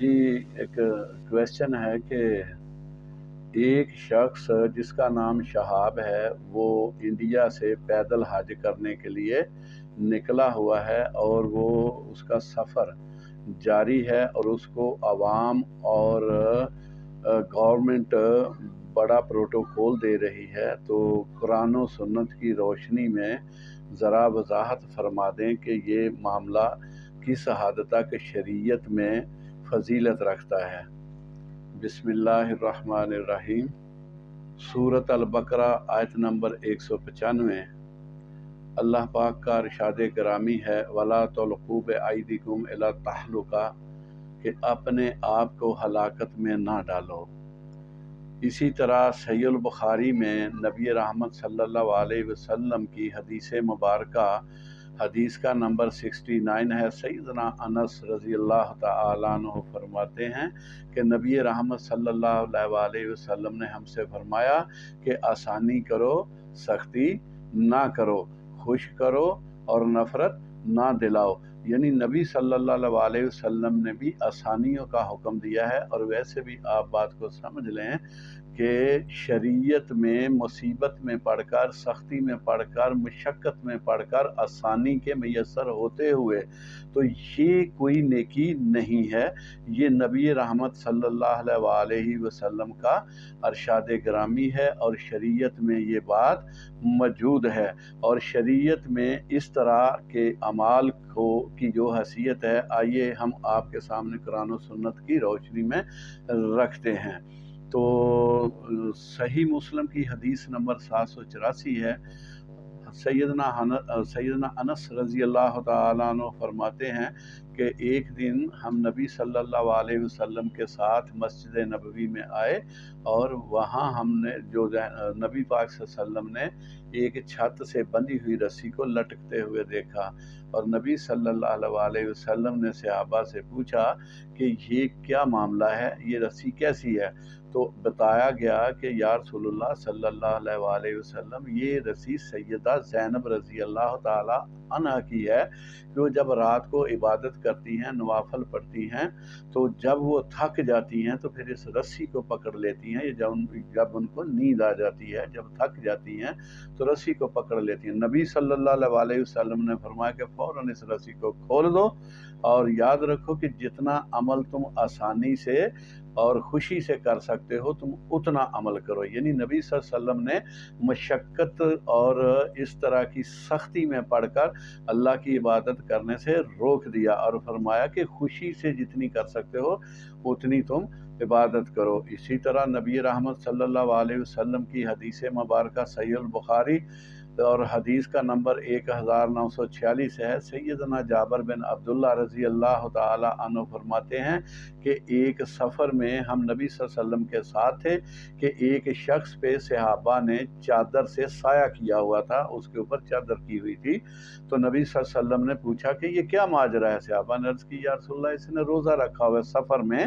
جی ایک کویشچن ہے کہ ایک شخص جس کا نام شہاب ہے وہ انڈیا سے پیدل حج کرنے کے لیے نکلا ہوا ہے اور وہ اس کا سفر جاری ہے اور اس کو عوام اور گورنمنٹ بڑا پروٹوکول دے رہی ہے، تو قرآن و سنت کی روشنی میں ذرا وضاحت فرما دیں کہ یہ معاملہ کس حد تک شریعت میں فضیلت رکھتا ہے۔ بسم اللہ الرحمن الرحیم۔ سورۃ البقرہ آیت نمبر 195۔ اللہ پاک کا ارشاد گرامی ہے وَلَا تُلْقُوا بِأَيْدِيكُمْ إِلَى التَّهْلُكَةِ کہ اپنے آپ کو ہلاکت میں نہ ڈالو۔ اسی طرح صحیح البخاری میں نبی رحمت صلی اللہ علیہ وسلم کی حدیث مبارکہ حدیث کا نمبر 69 ہے۔ سیدنا انس رضی اللہ تعالیٰ عنہ فرماتے ہیں کہ نبی رحمت صلی اللہ علیہ وسلم نے ہم سے فرمایا کہ آسانی کرو، سختی نہ کرو، خوش کرو اور نفرت نہ دلاؤ۔ یعنی نبی صلی اللہ علیہ وسلم نے بھی آسانیوں کا حکم دیا ہے، اور ویسے بھی آپ بات کو سمجھ لیں کہ شریعت میں مصیبت میں پڑھ کر، سختی میں پڑھ کر، مشقت میں پڑھ کر آسانی کے میسر ہوتے ہوئے تو یہ کوئی نیکی نہیں ہے۔ یہ نبی رحمت صلی اللہ علیہ وسلم کا ارشاد گرامی ہے، اور شریعت میں یہ بات موجود ہے، اور شریعت میں اس طرح کے اعمال کی جو حیثیت ہے، آئیے ہم آپ کے سامنے قرآن و سنت کی روشنی میں رکھتے ہیں۔ تو صحیح مسلم کی حدیث نمبر 784 ہے۔ سیدنا انس رضی اللہ تعالیٰ عنہ فرماتے ہیں کہ ایک دن ہم نبی صلی اللہ علیہ وسلم کے ساتھ مسجد نبوی میں آئے، اور وہاں ہم نے جو نبی پاک صلی اللہ علیہ وسلم نے ایک چھت سے بندھی ہوئی رسی کو لٹکتے ہوئے دیکھا، اور نبی صلی اللہ علیہ وسلم نے صحابہ سے پوچھا کہ یہ کیا معاملہ ہے، یہ رسی کیسی ہے؟ تو بتایا گیا کہ یا رسول اللہ صلی اللہ علیہ وسلم یہ رسی سیدہ زینب رضی اللہ تعالی عنہ کی ہے، جو جب رات کو عبادت کرتی ہیں، نوافل پڑھتی ہیں، تو جب وہ تھک جاتی ہیں تو پھر اس رسی کو پکڑ لیتی ہیں۔ جب ان کو نیند آ جاتی ہے، جب تھک جاتی ہیں تو رسی کو پکڑ لیتی ہیں۔ نبی صلی اللہ علیہ وسلم نے فرمایا کہ فوراً اس رسی کو کھول دو، اور یاد رکھو کہ جتنا عمل تم آسانی سے اور خوشی سے کر سکتے ہو تم اتنا عمل کرو۔ یعنی نبی صلی اللہ علیہ وسلم نے مشقت اور اس طرح کی سختی میں پڑھ کر اللہ کی عبادت کرنے سے روک دیا، اور فرمایا کہ خوشی سے جتنی کر سکتے ہو اتنی تم عبادت کرو۔ اسی طرح نبی رحمت صلی اللہ علیہ وسلم کی حدیث مبارکہ صحیح البخاری اور حدیث کا نمبر 1946 ہے۔ سیدنا جابر بن عبداللہ رضی اللہ تعالی عنہ فرماتے ہیں کہ ایک سفر میں ہم نبی صلی اللہ علیہ وسلم کے ساتھ تھے کہ ایک شخص پہ صحابہ نے چادر سے سایہ کیا ہوا تھا، اس کے اوپر چادر کی ہوئی تھی۔ تو نبی صلی اللہ علیہ وسلم نے پوچھا کہ یہ کیا ماجرا ہے؟ صحابہ نے عرض کی یا رسول اللہ اس نے روزہ رکھا ہوا ہے سفر میں،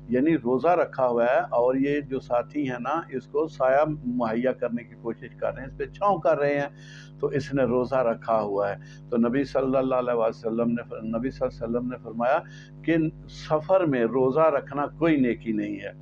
یعنی روزہ رکھا ہوا ہے، اور یہ جو ساتھی ہیں نا اس کو سایہ مہیا کرنے کی کوشش کر رہے ہیں، اس پہ چھاؤں کر رہے ہیں، تو اس نے روزہ رکھا ہوا ہے۔ تو نبی صلی اللہ علیہ وسلم نے فرمایا کہ سفر میں روزہ رکھنا کوئی نیکی نہیں ہے۔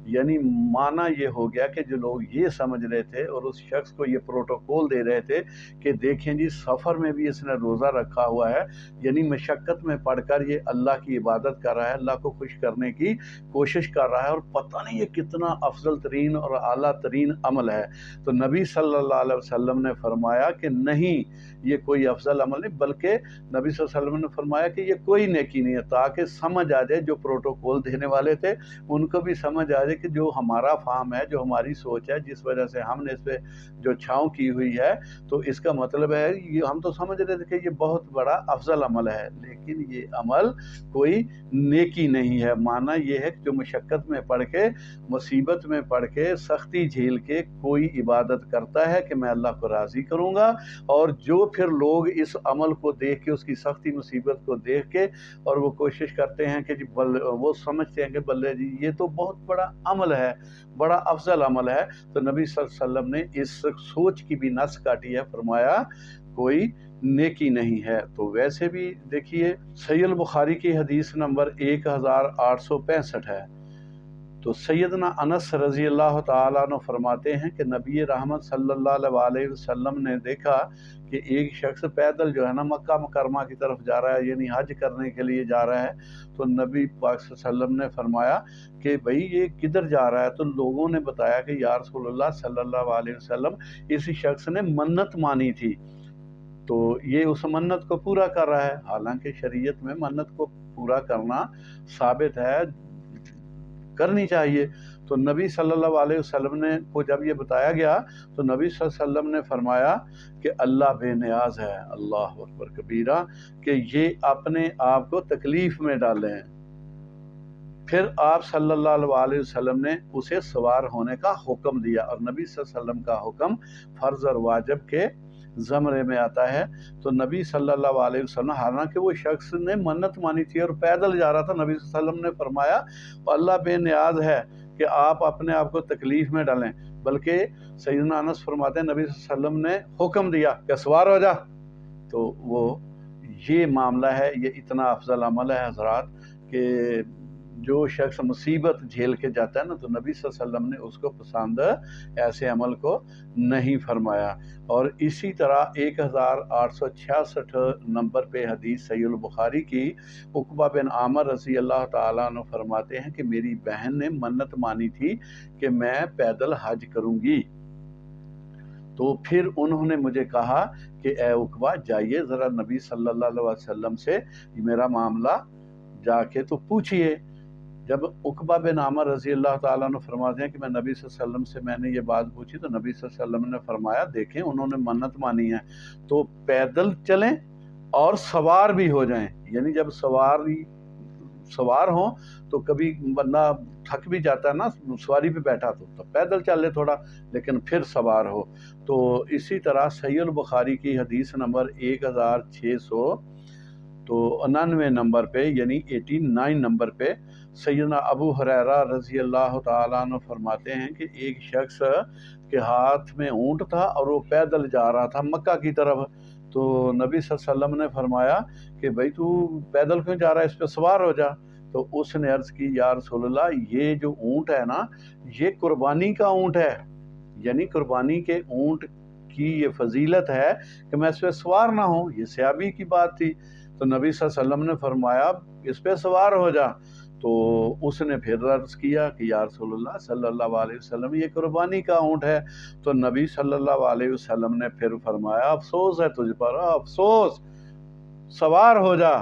یعنی معنی یہ ہو گیا کہ جو لوگ یہ سمجھ رہے تھے اور اس شخص کو یہ پروٹوکول دے رہے تھے کہ دیکھیں جی سفر میں بھی اس نے روزہ رکھا ہوا ہے، یعنی مشقت میں پڑھ کر یہ اللہ کی عبادت کر رہا ہے، اللہ کو خوش کرنے کی کوشش کر رہا ہے، اور پتہ نہیں یہ کتنا افضل ترین اور اعلیٰ ترین عمل ہے۔ تو نبی صلی اللہ علیہ وسلم نے فرمایا کہ نہیں، یہ کوئی افضل عمل نہیں، بلکہ نبی صلی اللہ علیہ وسلم نے فرمایا کہ یہ کوئی نیکی نہیں ہے، تاکہ سمجھ آ جائے جو پروٹوکول دینے والے تھے ان کو بھی سمجھ آ جائے کہ جو ہمارا فہم ہے، جو ہماری سوچ ہے، جس وجہ سے ہم نے اس پہ جو چھاؤں کی ہوئی ہے، تو اس کا مطلب ہے یہ ہم تو سمجھ رہے تھے کہ یہ بہت بڑا افضل عمل ہے، لیکن یہ عمل کوئی نیکی نہیں ہے۔ معنی یہ ہے کہ جو مشقت میں پڑھ کے، مصیبت میں پڑھ کے، سختی جھیل کے کوئی عبادت کرتا ہے کہ میں اللہ کو راضی کروں گا، اور جو پھر لوگ اس عمل کو دیکھ کے، اس کی سختی مصیبت کو دیکھ کے، اور وہ کوشش کرتے ہیں کہ جی وہ سمجھتے ہیں کہ بلے جی یہ تو بہت بڑا عمل ہے، بڑا افضل عمل ہے، تو نبی صلی اللہ علیہ وسلم نے اس سوچ کی بھی نس کاٹی ہے، فرمایا کوئی نیکی نہیں ہے۔ تو ویسے بھی دیکھیے صحیح البخاری کی حدیث نمبر 1865 ہے۔ تو سیدنا انس رضی اللہ تعالیٰ عنہ فرماتے ہیں کہ نبی رحمت صلی اللہ علیہ وسلم نے دیکھا کہ ایک شخص پیدل جو ہے نا مکہ مکرمہ کی طرف جا رہا ہے، یعنی حج کرنے کے لیے جا رہا ہے۔ تو نبی پاک صلی اللہ علیہ وسلم نے فرمایا کہ بھئی یہ کدھر جا رہا ہے؟ تو لوگوں نے بتایا کہ یا رسول اللہ صلی اللہ علیہ وسلم اس شخص نے منت مانی تھی، تو یہ اس منت کو پورا کر رہا ہے۔ حالانکہ شریعت میں منت کو پورا کرنا ثابت ہے، کرنی چاہیے۔ تو نبی صلی اللہ علیہ وسلم نے کو جب یہ بتایا گیا تو نبی صلی اللہ علیہ وسلم نے فرمایا کہ اللہ بے نیاز ہے، اللہ اکبر کبیرہ، کہ یہ اپنے آپ کو تکلیف میں ڈالیں۔ پھر آپ صلی اللہ علیہ وسلم نے اسے سوار ہونے کا حکم دیا، اور نبی صلی اللہ علیہ وسلم کا حکم فرض اور واجب کے زمرے میں آتا ہے۔ تو نبی صلی اللہ علیہ وسلم، حالانکہ وہ شخص نے منت مانی تھی اور پیدل جا رہا تھا، نبی صلی اللہ علیہ وسلم نے فرمایا اللہ بے نیاز ہے کہ آپ اپنے آپ کو تکلیف میں ڈالیں، بلکہ سیدنا انس فرماتے ہیں نبی صلی اللہ علیہ وسلم نے حکم دیا کہ سوار ہو جا۔ تو وہ یہ معاملہ ہے، یہ اتنا افضل عمل ہے حضرات کہ جو شخص مصیبت جھیل کے جاتا ہے نا، تو نبی صلی اللہ علیہ وسلم نے اس کو پسند ایسے عمل کو نہیں فرمایا۔ اور اسی طرح 1866 نمبر پہ حدیث صحیح البخاری کی، عقبہ بن عامر رضی اللہ تعالیٰ عنہ فرماتے ہیں کہ میری بہن نے منت مانی تھی کہ میں پیدل حج کروں گی، تو پھر انہوں نے مجھے کہا کہ اے عقبہ جائیے ذرا نبی صلی اللہ علیہ وسلم سے میرا معاملہ جا کے تو پوچھئے۔ جب عقبہ بن عامر رضی اللہ تعالیٰ عنہ فرماتے ہیں کہ میں نبی صلی اللہ علیہ وسلم سے میں نے یہ بات پوچھی، تو نبی صلی اللہ علیہ وسلم نے فرمایا دیکھیں انہوں نے منت مانی ہے تو پیدل چلیں اور سوار بھی ہو جائیں، یعنی جب سوار ہوں تو کبھی بندہ تھک بھی جاتا ہے نا سواری پہ بیٹھا تو پیدل چل لے تھوڑا، لیکن پھر سوار ہو۔ تو اسی طرح صحیح البخاری کی حدیث نمبر 1699 نمبر پہ، یعنی 89 نمبر پہ، سیدنا ابو ہریرہ رضی اللہ تعالیٰ عنہ فرماتے ہیں کہ ایک شخص کے ہاتھ میں اونٹ تھا اور وہ پیدل جا رہا تھا مکہ کی طرف۔ تو نبی صلی اللہ علیہ وسلم نے فرمایا کہ بھئی تو پیدل کیوں جا رہا ہے، اس پہ سوار ہو جا۔ تو اس نے عرض کی یا رسول اللہ یہ جو اونٹ ہے نا یہ قربانی کا اونٹ ہے، یعنی قربانی کے اونٹ کی یہ فضیلت ہے کہ میں اس پہ سوار نہ ہوں، یہ صحابی کی بات تھی۔ تو نبی صلی اللہ علیہ وسلم نے فرمایا اس پہ سوار ہو جا۔ تو اس نے پھر عرض کیا کہ یا رسول اللہ صلی اللہ علیہ وسلم یہ قربانی کا اونٹ ہے۔ تو نبی صلی اللہ علیہ وسلم نے پھر فرمایا افسوس ہے تجھ پر، افسوس، سوار ہو جا۔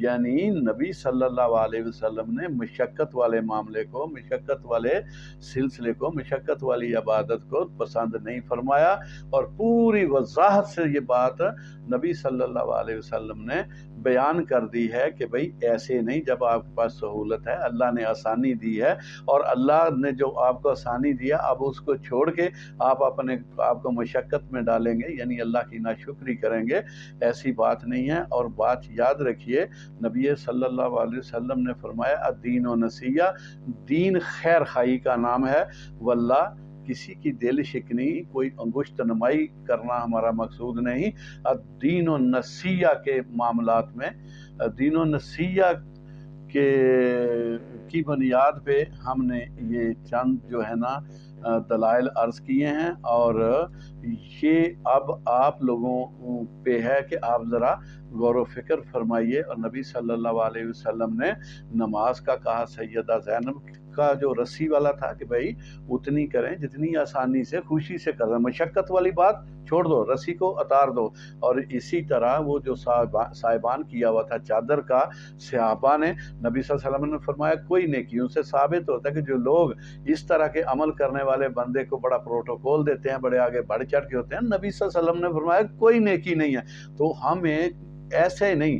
یعنی نبی صلی اللہ علیہ وسلم نے مشقت والے معاملے کو، مشقت والے سلسلے کو، مشقت والی عبادت کو پسند نہیں فرمایا، اور پوری وضاحت سے یہ بات نبی صلی اللہ علیہ وسلم نے بیان کر دی ہے کہ بھئی ایسے نہیں، جب آپ کے پاس سہولت ہے، اللہ نے آسانی دی ہے، اور اللہ نے جو آپ کو آسانی دیا اب اس کو چھوڑ کے آپ اپنے آپ کو مشقت میں ڈالیں گے، یعنی اللہ کی ناشکری کریں گے، ایسی بات نہیں ہے۔ اور بات یاد رکھیے نبی صلی اللہ علیہ وسلم نے فرمایا الدین و نصیحہ، دین خیر خواہی کا نام ہے، واللہ کسی کی دل شکنی، کوئی انگشت نمائی کرنا ہمارا مقصود نہیں۔ الدین و نصیحہ کے معاملات میں، دین و نصیحہ کی بنیاد پہ ہم نے یہ چند جو ہے نا دلائل عرض کیے ہیں، اور یہ اب آپ لوگوں پہ ہے کہ آپ ذرا غور و فکر فرمائیے۔ اور نبی صلی اللہ علیہ وسلم نے نماز کا کہا، سیدہ زینب کا جو رسی والا تھا کہ بھئی اتنی کریں جتنی آسانی سے خوشی سے کریں، مشقت والی بات چھوڑ دو، رسی کو اتار دو۔ اور اسی طرح وہ جو صاحبان کیا ہوا تھا چادر کا، صحابہ نے، نبی صلی اللہ علیہ وسلم نے فرمایا کوئی نیکیوں سے ثابت ہوتا ہے کہ جو لوگ اس طرح کے عمل کرنے والے بندے کو بڑا پروٹوکول دیتے ہیں، بڑے آگے بڑھ چڑھ کے ہوتے ہیں، نبی صلی اللہ علیہ وسلم نے فرمایا کوئی نیکی نہیں ہے۔ تو ہمیں ایسے نہیں